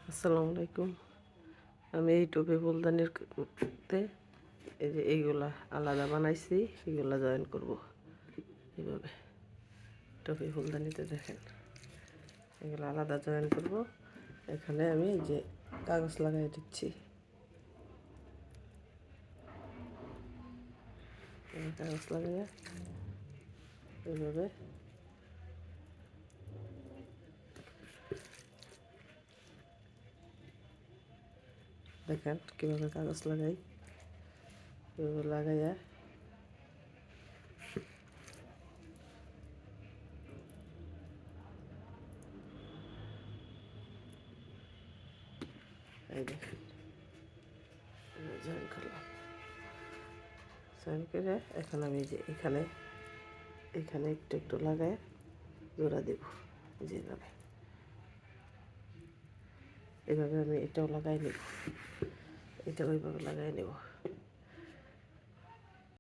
আসসালামু আলাইকুম। আমি এই টুপি ফুলদানিতে এই যে এইগুলা আলাদা বানাইছি, এইগুলা জয়েন করব এইভাবে। টুপি ফুলদানিতে দেখেন এগুলো আলাদা জয়েন করব। এখানে আমি এই যে কাগজ লাগাই দিচ্ছি, কাগজ লাগাইয়া এইভাবে দেখেন কীভাবে কাগজ লাগাই। এভাবে লাগাইয়া এই দেখেন জয়েন করলাম। জয়েন করে এখন আমি যে এখানে একটু একটু লাগাই জোড়া দেব, যেভাবে এভাবে আমি এটাও লাগাই নেব, এটা ওইভাবে লাগাই নেব।